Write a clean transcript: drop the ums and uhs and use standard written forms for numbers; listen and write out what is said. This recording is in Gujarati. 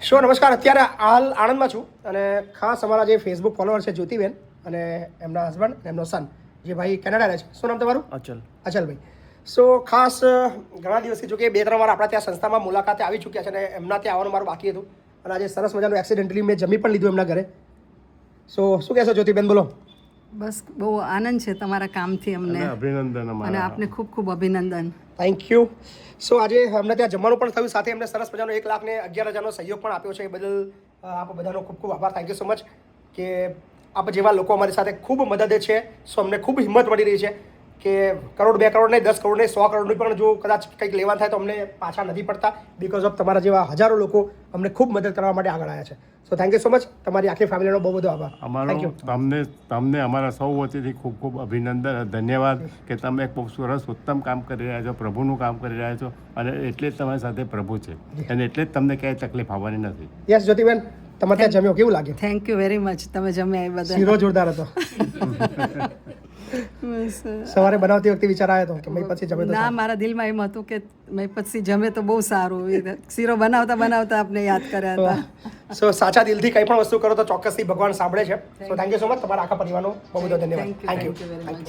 શો નમસ્કાર. અત્યારે હાલ આણંદમાં છું અને ખાસ અમારા જે ફેસબુક ફોલોઅર છે જ્યોતિબેન અને એમના હસબન્ડ અને એમનો સન જે ભાઈ કેનેડા રહે છે. શું નામ તમારું? અચલભાઈ. સો ખાસ ઘણા દિવસથી જો કે 2-3 વાર આપણા ત્યાં સંસ્થામાં મુલાકાતે આવી ચૂક્યા છે અને એમના ત્યાં આવવાનું મારું બાકી હતું અને આજે સરસ મજાનું એક્સિડન્ટલી મેં જમી પણ લીધું એમના ઘરે. સો શું કહેશો જ્યોતિબેન, બોલો. બસ બહુ આનંદ છે તમારા કામથી અમને, અભિનંદન અને આપને ખૂબ ખૂબ અભિનંદન. Thank you. સો આજે અમને ત્યાં જમવાનું પણ થયું, સાથે એમને સરસ મજાનો 1,11,000નો સહયોગ પણ આપ્યો છે. એ બદલ આપ બધાનો ખૂબ ખૂબ આભાર. થેન્ક યુ સો મચ કે આપ જેવા લોકો અમારી સાથે ખૂબ મદદ છે. સો અમને ખૂબ હિંમત મળી રહી છે કે કરોડ 2 કરોડ નહીં, 10 કરોડ નહીં, 100 કરોડની પણ જો કદાચ કંઈક લેવા થાય તો અમને પાછા નથી પડતા. બિકોઝ ઓફ તમારા જેવા હજારો લોકો અમને ખૂબ મદદ કરવા માટે આગળ આવ્યા છે. So thank you so much. તમારી આખી ફેમિલીનો બહુ બધો આભાર. Thank you. તમને અમારા સૌ વતીથી ખૂબ ખૂબ અભિનંદન, ધન્યવાદ કે તમે ખૂબ સરસ ઉત્તમ કામ કરી રહ્યા છો, પ્રભુનું કામ કરી રહ્યા છો અને એટલે જ તમારી સાથે પ્રભુ છે અને એટલે જ તમને ક્યાંય તકલીફ આવવાની નથી. યસ જ્યોતિબેન, તમારે ત્યાં જમ્યો કેવું લાગ્યું? Thank you very much. તમે જમ્યા એ બધા. શીરો જોરદાર હતો. સવારે બનાવતી વખતે વિચાર આવ્યો હતો કે મેં પછી જમે તો ના, મારા દિલમાં એમ હતું કે મેં પછી જમે તો બહુ સારું. શીરો બનાવતા બનાવતા આપને યાદ કર્યા હતા. સો સાચા દિલથી કંઈ પણ વસ્તુ કરો તો ચોક્કસથી ભગવાન સાંભળે છે. So thank you so much. તમારા આખા પરિવારનો બહુ બધો ધન્યવાદ. Thank you. Very much.